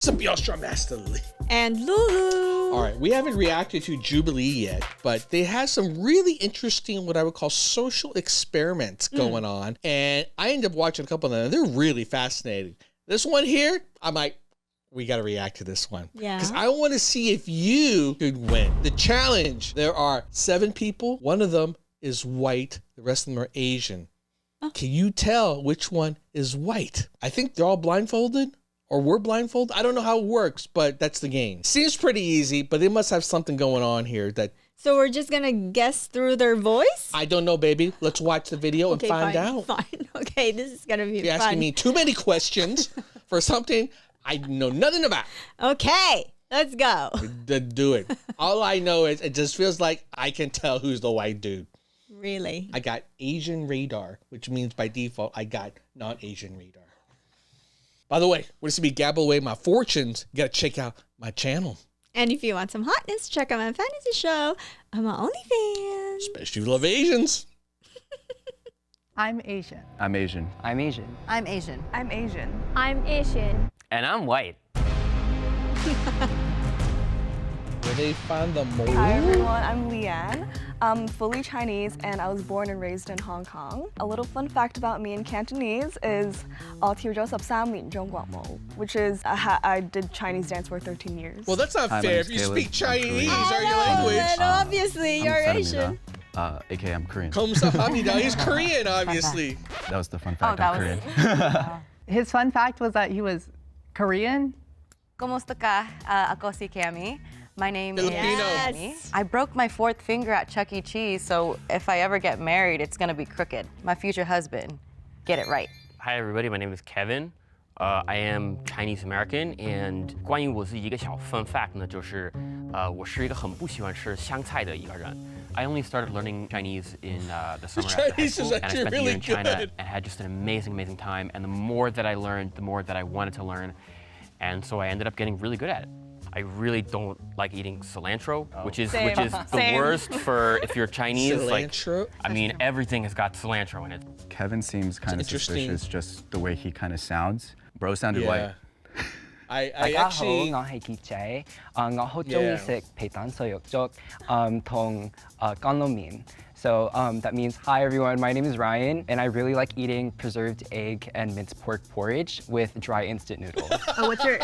Master Lily. And Lulu. All right, we haven't reacted to Jubilee yet, but they have some really interesting, what I would call social experiments going on. And I ended up watching a couple of them. They're really fascinating. This one here, I'm like, we got to react to this one. Yeah. Because I want to see if you could win. The challenge, there are 7 people. One of them is white. The rest of them are Asian. Oh. Can you tell which one is white? I think they're all blindfolded. Or we're blindfolded. I don't know how it works, but that's the game. Seems pretty easy, but they must have something going on here that... So we're just going to guess through their voice? I don't know, baby. Let's watch the video and find out. Fine. Okay, this is going to be fun. You're asking me too many questions for something I know nothing about. Okay, let's go. Do it. All I know is it just feels like I can tell who's the white dude. Really? I got Asian radar, which means by default, I got non-Asian radar. By the way, we're to be gabble away my fortunes. You gotta check out my channel. And if you want some hotness, check out my fantasy show. I'm an OnlyFans. Especially if you love Asians. I'm Asian. I'm Asian. I'm Asian. I'm Asian. I'm Asian. I'm Asian. And I'm white. Where they find the mole? Hi everyone, I'm Leanne. I'm fully Chinese and I was born and raised in Hong Kong. A little fun fact about me in Cantonese is which is I did Chinese dance for 13 years. Well, that's not Hi, my fair. name's If you Caleb. speak Chinese I'm or your language. Then obviously, you're Asian. AKA I'm Korean. He's Korean, obviously. That was the fun fact. that I'm was Korean. His fun fact was that he was Korean. Kumusta ka? Ako si Cami. My name Filipino. is Yes. I broke my 4th finger at Chuck E. Cheese, so if I ever get married, it's gonna be crooked. My future husband, get it right. Hi everybody, my name is Kevin. I am Chinese American, and 关于我自己一个小 fun fact 呢，就是我是一个很不喜欢吃香菜的一个人。I only started learning Chinese in the summer after high Chinese school, is and I actually spent a year really in China good. and had just an amazing time. And the more that I learned, the more that I wanted to learn, and so I ended up getting really good at it. I really don't like eating cilantro, which is the worst for if you're Chinese. Cilantro? Like, I mean, everything has got cilantro in it. Kevin seems kind of interesting. suspicious, just the way he kind of sounds. Bro sounded white. I 大家好， actually... 我係傑仔，我好中意食皮蛋瘦肉粥，同乾撈麵. So that means, hi everyone, my name is Ryan, and I really like eating preserved egg and minced pork porridge with dry instant noodles. What's your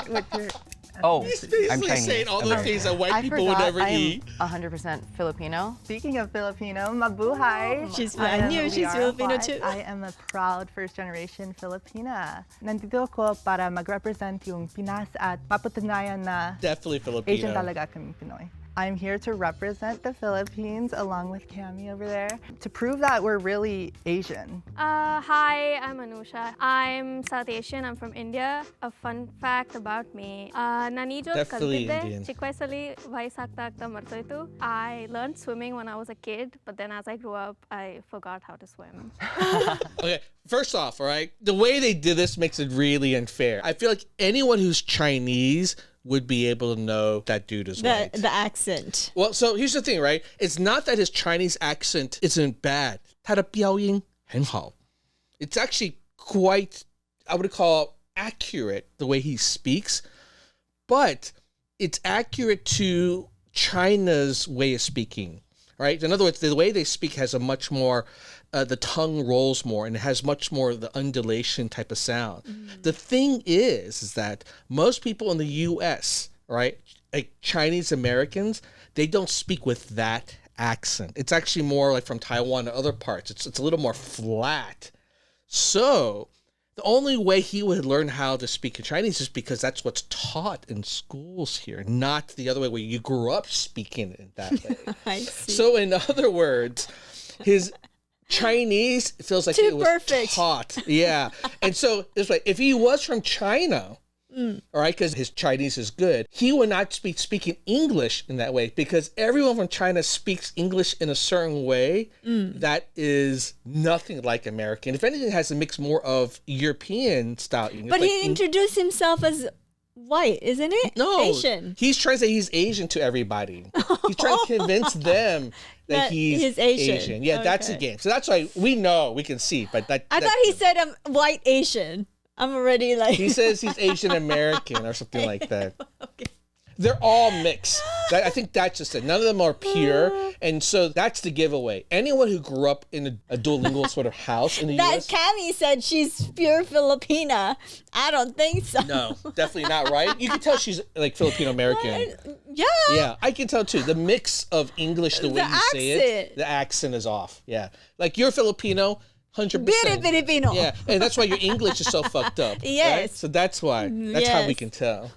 Oh, He's I'm basically Chinese. saying all the American. things that white I people would forgot never I am eat. 100% Filipino. Speaking of Filipino, mabuhay. I knew she's Filipino too. I am a proud first-generation Filipina. Nandito ko para mag-represent yung Pinas at mapatunayan na Definitely Filipino. Asian talaga kaming Pinoy. I'm here to represent the Philippines along with Cami over there to prove that we're really Asian. Hi, I'm Anusha. I'm South Asian. I'm from India. A fun fact about me. Definitely Indian. I learned swimming when I was a kid, but then as I grew up, I forgot how to swim. Okay, first off, all right, the way they did this makes it really unfair. I feel like anyone who's Chinese would be able to know that dude is white. The accent. Well, so here's the thing, right? It's not that his Chinese accent isn't bad. 他的标音很好. It's actually quite, I would call accurate the way he speaks, but it's accurate to China's way of speaking, right? In other words, the way they speak has a much more, the tongue rolls more and it has much more of the undulation type of sound. The thing is that most people in the U.S., right, like Chinese Americans, they don't speak with that accent. It's actually more like from Taiwan and other parts. It's a little more flat. So the only way he would learn how to speak in Chinese is because that's what's taught in schools here, not the other way where you grew up speaking it that way. I see. So in other words, his Chinese feels like Too it was perfect. taught. Yeah. And so it's like if he was from China, all right, because his Chinese is good, he would not be speaking English in that way because everyone from China speaks English in a certain way that is nothing like American. If anything, it has a mix more of European style English. But like he introduced himself as white, isn't it? No, Asian. He's trying to say he's Asian to everybody. He's trying to convince them that he's Asian. Yeah, that's the Okay. game. So that's why we know, we can see, but that I thought he said I'm white Asian. I'm already like. He says he's Asian American or something like that. Okay. They're all mixed. I think that's just it. None of them are pure. And so that's the giveaway. Anyone who grew up in a dual-lingual sort of house in the That US. Cammy said she's pure Filipina. I don't think so. No, definitely not, right? You can tell she's like Filipino American. Yeah. Yeah, I can tell too. The mix of English, the way The you say it, accent. the accent is off. Yeah. Like you're Filipino, 100%. Very Filipino. Yeah, and that's why your English is so fucked up. Yes. Right? So that's why. That's how we Yes. can tell.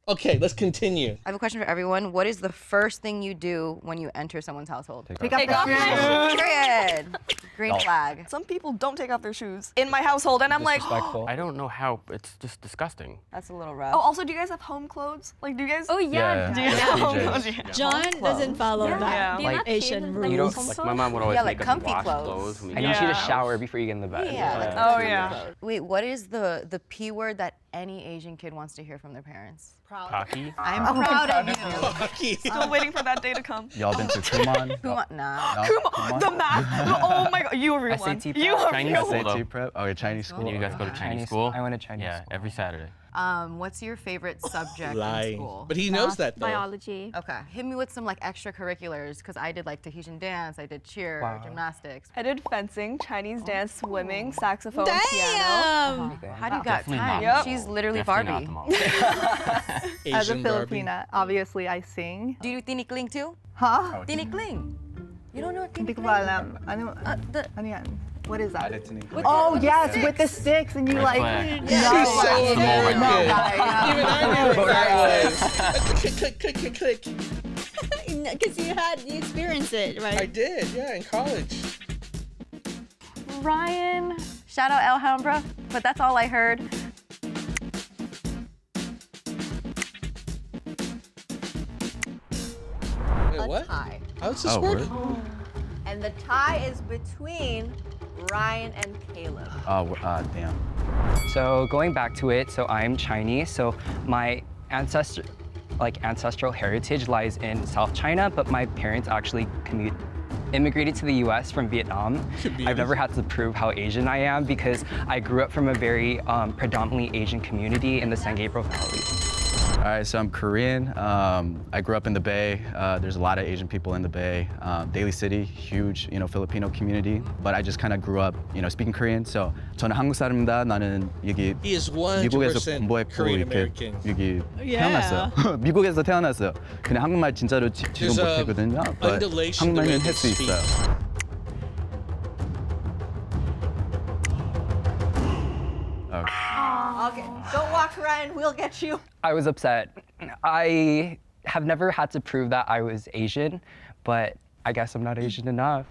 Okay, let's continue. I have a question for everyone. What is the first thing you do when you enter someone's household? Pick up the shoes. Period. Green flag. Some people don't take off their shoes in my household, and I'm like, Disrespectful. I don't know how. It's just disgusting. That's a little rough. oh, also, do you guys have home clothes? Like, do you guys? Oh yeah. Do you have PJs. home clothes? Yeah. John doesn't follow Yeah. that. Do you Like, not Asian change, rules. You don't home like clothes? my mom would always Yeah, make like us comfy wash clothes. clothes when we I get need out you of to the shower house. before you get in the bed. Yeah. Like Oh, yeah. Wait, what is the P word that any Asian kid wants to hear from their parents? Cocky. I'm proud of you. Still waiting for that day to come. Y'all been to Kumon? Nah. No? The math. Oh my god, you are real one. SAT You prep. are Chinese real school, one. though. SAT prep? Oh, your Chinese school? You guys go to Chinese school? I went to Chinese Yeah, school. every Saturday. What's your favorite subject in Lying. school? But he knows that though. Biology. Okay, hit me with some like extracurriculars because I did like Tahitian dance, I did cheer, Wow. gymnastics. I did fencing, Chinese dance, swimming, saxophone, piano. Damn. How do you got Definitely time? not. She's literally Definitely Barbie. not the mom. As a Asian Barbie. Filipina, obviously I sing. Do you do tinikling too? Huh? Tinikling. You don't know what Hindi ko tinikling? pa alam. Ano, The ano yan? What is that? With Oh, yes, with the sticks and you Red like. flag. No, She's so I- American. No, guys. Even I knew what that was. Click, click, click, click, click. Because you experienced it, right? I did, yeah, in college. Ryan. Shout out Alhambra, but that's all I heard. Wait, what? Tie. How's this Oh, work? really? And the tie is between Ryan and Caleb. Oh, damn. So going back to it, so I'm Chinese, so my ancestral heritage lies in South China, but my parents actually immigrated to the US from Vietnam. I've never had to prove how Asian I am because I grew up from a very predominantly Asian community in the San Gabriel Valley. All right, so I'm Korean. I grew up in the Bay. There's a lot of Asian people in the Bay. Daly City, huge, Filipino community. But I just kind of grew up, speaking Korean. So 저는 한국 사람입니다. 나는 여기 He is 미국에서 100% 공부했고 Korean 이렇게 American. 여기 Yeah. 태어났어요. 미국에서 태어났어요. 근데 한국말 진짜로 지금 There's a 못하거든요. But undulation the way 한국말은 you 할 수 speak. 있어요. Okay, don't walk, Ryan. We'll get you. I was upset. I have never had to prove that I was Asian, but I guess I'm not Asian enough.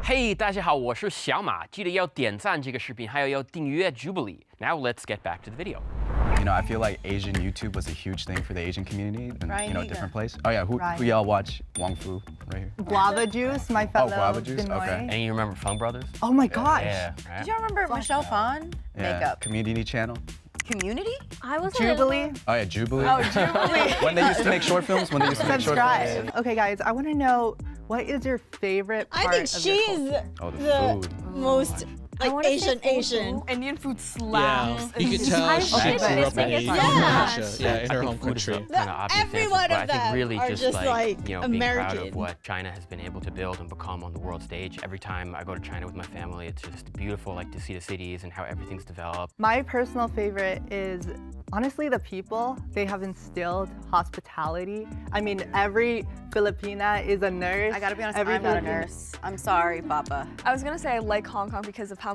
嘿，大家好，我是小马，记得要点赞这个视频，还有要订阅 Jubilee. Now let's get back to the video. I feel like Asian YouTube was a huge thing for the Asian community in Ryan, a different place. Oh yeah, who Ryan. y'all watch Wong Fu right here? Guava juice, my fellow guava juice? Pinoy. Okay. And you remember Fung Brothers? Oh my gosh. Yeah. Right? Did y'all remember Michelle Phan? Yeah. Makeup. Community channel. Community? I was Jubilee. Oh yeah, Jubilee. Oh, Jubilee. When they used to make short films. When they used to make short films. Subscribe. Okay, guys, I want to know what is your favorite I part think of your she's culture? Oh, the the food. most like wanna say Asian. Indian food Yeah, slaps. you can tell she Okay, grew up in but- Asia, Yeah. in her home Food is a country. kind of obvious Every answer, one but of I think them really are just just like being proud of American. what China has been able to build and become on the world stage. Every time I go to China with my family, it's just beautiful, like to see the cities and how everything's developed. My personal favorite is honestly the people. They have instilled hospitality. I mean, every Filipina is a nurse. I gotta be honest, Every I'm not a Filipina- nurse. I'm sorry, Papa. I was gonna say I like Hong Kong because of how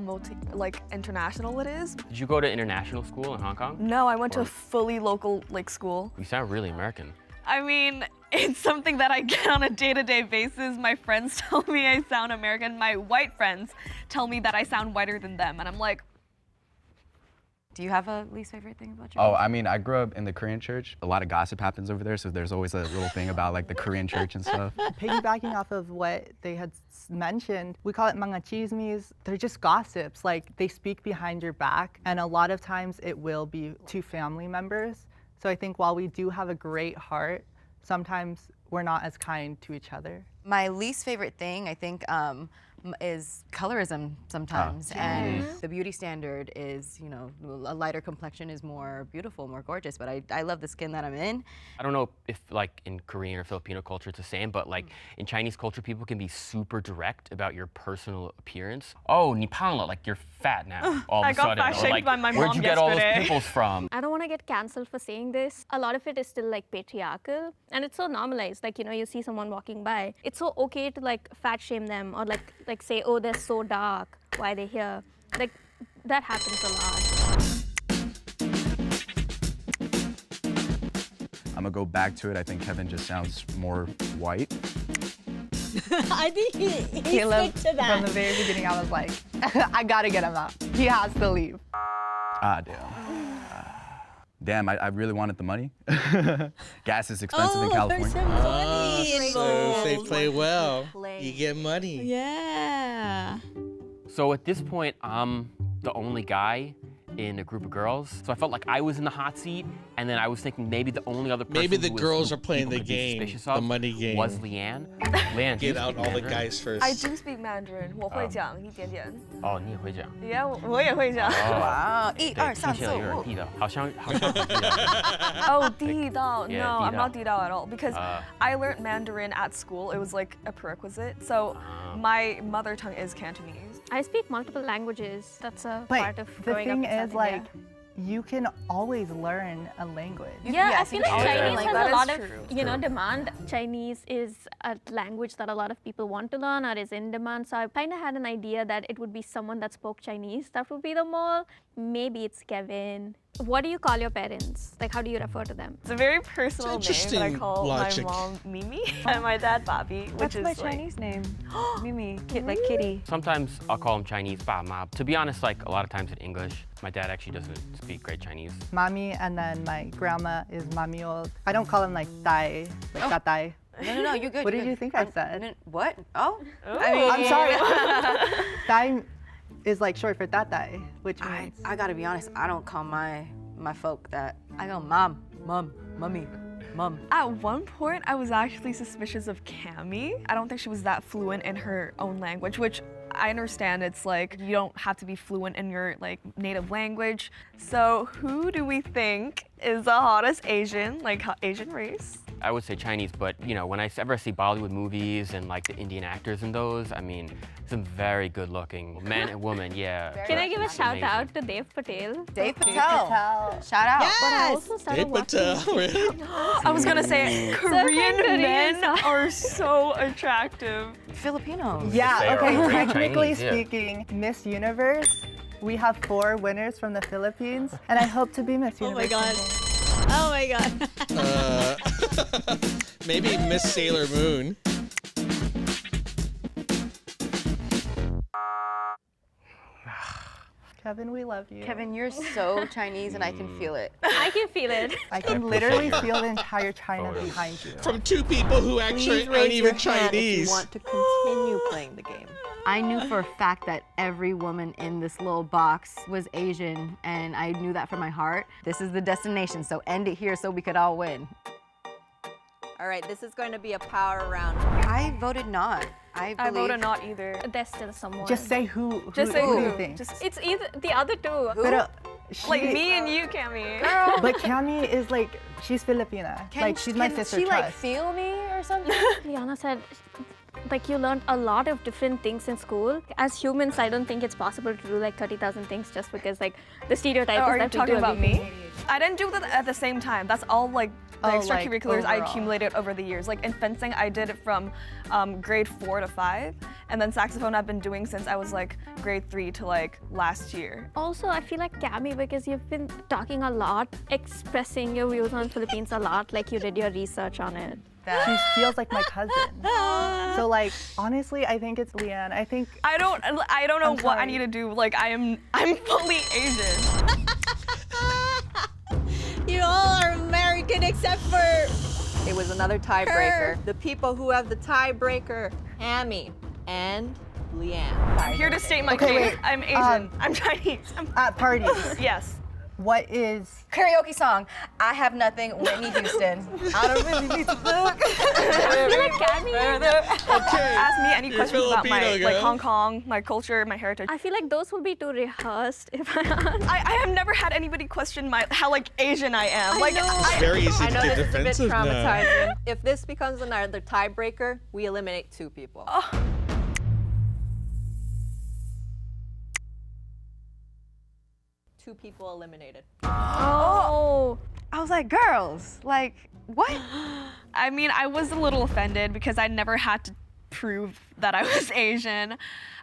international it is. Did you go to international school in Hong Kong? No, I went to a fully local school. You sound really American. I mean, it's something that I get on a day-to-day basis. My friends tell me I sound American. My white friends tell me that I sound whiter than them, and I'm like, Do you have a least favorite thing about your Oh, I mean, I grew up in the Korean church. A lot of gossip happens over there, so there's always a little thing about like the Korean church and stuff. Piggybacking off of what they had mentioned, we call it mga chismes. They're just gossips. Like they speak behind your back, and a lot of times it will be to family members. So I think while we do have a great heart, sometimes we're not as kind to each other. My least favorite thing, I think is colorism sometimes, and the beauty standard is, you know, a lighter complexion is more beautiful, more gorgeous. But I love the skin that I'm in. I don't know if like in Korean or Filipino culture it's the same, but like in Chinese culture, people can be super direct about your personal appearance. Oh, 你胖了, like you're fat now all of a sudden. I got fat shamed by my where'd mom you get all those yesterday. pimples from? I don't want to get cancelled for saying this. A lot of it is still like patriarchal, and it's so normalized. Like, you know, you see someone walking by, it's so okay to like fat shame them or like say, oh, they're so dark, why are they here? Like, that happens a lot. I'm gonna go back to it. I think Kevin just sounds more white. I think he Caleb, stick to that. from the very beginning, I was like, I gotta get him out. He has to leave. Ah, damn, I really wanted the money. Gas is expensive in California. There's some money So involved. if they play well, you get money. Yeah. So at this point, I'm the only guy in a group of girls. So I felt like I was in the hot seat, and then I was thinking maybe the only other person Maybe the who was- girls who are playing people the could be game, suspicious the of money game. was Leanne. Leanne, do you Get out speak all the Mandarin? guys first. I do speak Mandarin. 我会讲一点点。哦，你也会讲。 Yeah, 我也会讲。Wow. 1、2、对， 3、听起来有点4、5。地道，好像很地道。 Oh, 地道. Yeah, No, I'm 地道。 not 地道 at all because I learned Mandarin at school. It was like a prerequisite. So my mother tongue is Cantonese. I speak multiple languages. That's a But part of the growing thing up in is, South like, India. you can always learn a language. Yeah, yes, I feel you like can. Chinese Like, has that a is lot of, true. you know, demand. Chinese is a language that a lot of people want to learn or is in demand. So I kind of had an idea that it would be someone that spoke Chinese. That would be the mole. Maybe it's Kevin. What do you call your parents? Like, how do you refer to them? It's a very personal It's name that I interesting call logic. my mom Mimi and my dad Bobby, which That's is my like, Chinese name. Mimi, like kitty. Sometimes I'll call him Chinese, ba ma. To be honest, like a lot of times in English, my dad actually doesn't speak great Chinese. Mommy, and then my grandma is mamiol. I don't call him like dai, like tatay. No, you good. What you did good. you think I said? What? Oh. I'm sorry. Dai is like short for tatay, which means I gotta be honest, I don't call my folk that. I go mom, mummy, mom. At one point, I was actually suspicious of Cami. I don't think she was that fluent in her own language, which I understand. It's like you don't have to be fluent in your like native language. So who do we think is the hottest Asian, like Asian race? I would say Chinese, but you know, when I ever see Bollywood movies and like the Indian actors in those, I mean, some very good-looking men and women. Yeah. Can I give a It's shout amazing. out to Dave Patel? Dave Patel. Shout out. But I Yes. also started Dave watching. Patel, really? I was gonna say Korean Koreans men are so attractive. Filipinos. yeah. They are Okay, Korean technically Chinese, yeah. speaking, Miss Universe. We have 4 winners from the Philippines, and I hope to be Miss Oh Universe. my god. someday. Oh my god. Maybe Miss Sailor Moon. Kevin, we love you. Kevin, you're so Chinese and I can feel it. I can feel it. I can literally feel the entire China behind you. From 2 people who actually Please aren't raise your even hand if you Chinese. want to continue playing the game. I knew for a fact that every woman in this little box was Asian, and I knew that from my heart. This is the destination, so end it here so we could all win. All right, this is going to be a power round. I voted not. I I believe. voted not either. There's still someone. Just say who. Just say who do you who. think? Just It's either the other two. But, like me and you, Cami. But Cami is like, she's Filipina. Like, she's my sister. Can she like trust. feel me or something? Liana said, like, you learned a lot of different things in school. As humans, I don't think it's possible to do like 30,000 things just because like the stereotype Oh, is are you that we talking do about everything. me? I didn't do that at the same time. That's all like the Oh, like, extracurriculars I overall. accumulated over the years. Like in fencing, I did it from grade 4 to 5, and then saxophone I've been doing since I was like grade 3 to like last year. Also, I feel like Cami, because you've been talking a lot, expressing your views on Philippines a lot, like you did your research on it. She feels like my cousin. So like, honestly, I think it's Leanne. I think I don't know I'm what I sorry. need to do. Like I'm fully Asian. You all are American except for It was another tiebreaker. The people who have the tiebreaker, Hammy and Leanne. I'm here to state my Okay, case. wait, I'm Asian. I'm Chinese. at parties. Yes. What is Karaoke song. I Have Nothing, Whitney Houston. I don't really need to look. Okay. Ask me any You're questions about my Filipino, girl. Hong Kong, my culture, my heritage. I feel like those will be too rehearsed if I ask. I have never had anybody question how like Asian I am. Like It's very easy I to know get this is a bit defensive now. traumatizing. If this becomes another tiebreaker, we eliminate 2 people. Two people eliminated. Oh. I was like, girls, like what? I mean, I was a little offended because I never had to prove that I was Asian.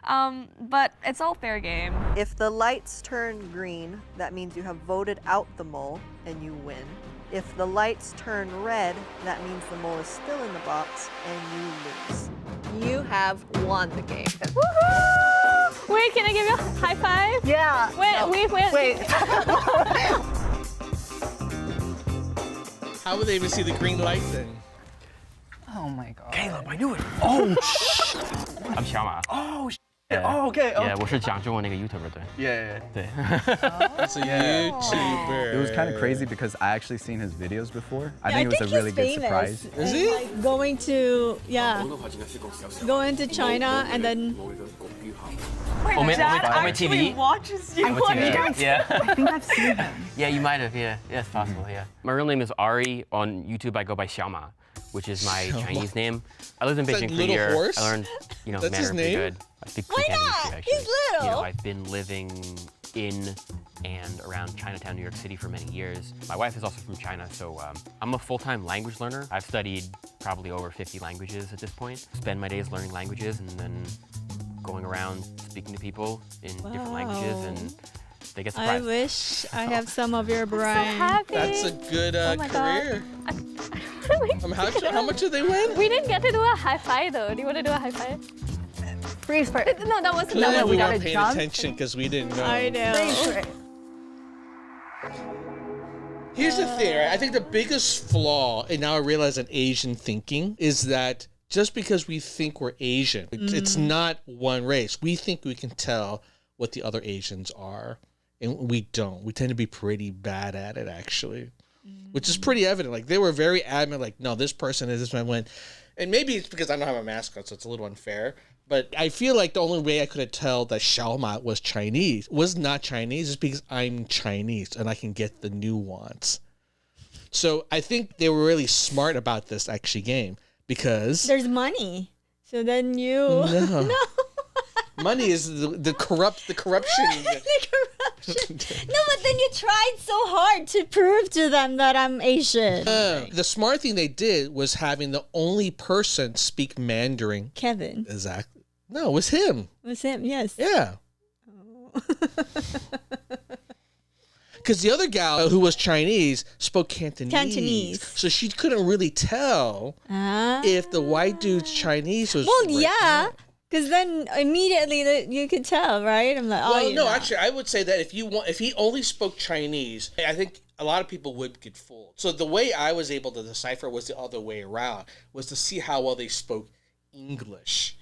But it's all fair game. If the lights turn green, that means you have voted out the mole and you win. If the lights turn red, that means the mole is still in the box and you lose. You have won the game. Wait, can I give you a high five? yeah? Wait. How would they even see the green light then? Oh my god. Caleb, I knew it. I'm 小马。 Oh, shit. Yeah. Oh, okay. Oh. Yeah, 我是讲中文那个 YouTuber 对。 Yeah. 对。 It's a YouTuber. It was kind of crazy because I actually seen his videos before. I think it was a really good surprise. Is he? Like going to going to China and then Wait, Ome- Dad Ome- Ome actually TV? watches you. Yeah. I think I've seen him. Yeah, you might have. Yeah, it's possible. Yeah. My real name is Ari. On YouTube, I go by Xiaomanyc, which is my Chinese name. I lived in It's Beijing like for a little year. horse? I learned, That's his Mandarin pretty name? good. I speak Why Cantonese not? too, actually. He's little. I've been living in and around Chinatown, New York City for many years. My wife is also from China, so I'm a full-time language learner. I've studied probably over 50 languages at this point. Spend my days learning languages and then going around speaking to people in different languages, and they get I surprised. wish I have some of your brain. Happy. That's a good my God. career. How much did they win? We didn't get to do a high five though. Do you want to do a high five? Freeze for it. No, that wasn't. Clearly we we gotta weren't paying jump. attention because we didn't know. I know. Freeze for it. Here's the thing, right? I think the biggest flaw in our realize in Asian thinking is that just because we think we're Asian, it's not one race. We think we can tell what the other Asians are, and we don't. We tend to be pretty bad at it, actually, which is pretty evident. Like, they were very adamant, like, no, this person is this one. When, and maybe it's because I don't have a mascot, so it's a little unfair. But I feel like the only way I could have told that Xiaomanyc was not Chinese is because I'm Chinese and I can get the nuance. So I think they were really smart about this actually game because There's money. So then you no. Money is the corruption. the corruption. No, but then you tried so hard to prove to them that I'm Asian. The smart thing they did was having the only person speak Mandarin. Kevin. Exactly. No, it was him. It was him, yes. Yeah. Because the other gal who was Chinese spoke Cantonese. So she couldn't really tell if the white dude's Chinese was. Well, right. yeah. Because then immediately you could tell, right? I'm like, oh, Well, you're no, not. actually, I would say that if he only spoke Chinese, I think a lot of people would get fooled. So the way I was able to decipher was the other way around, was to see how well they spoke English.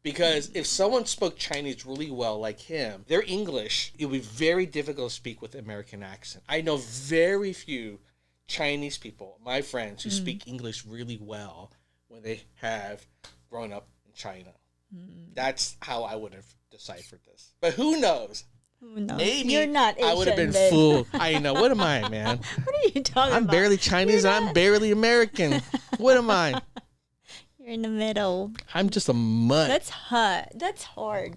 Because if someone spoke Chinese really well, like him, their English, it would be very difficult to speak with American accent. I know very few Chinese people, my friends, who speak English really well when they have grown up in China. That's how I would have deciphered this. But who knows? Who knows? Maybe You're not Asian, I would have been babe. fooled. I know. What am I, man? What are you talking I'm about? barely Chinese and I'm barely American. What am I? You're in the middle. I'm just a mutt. That's hard. That's hard.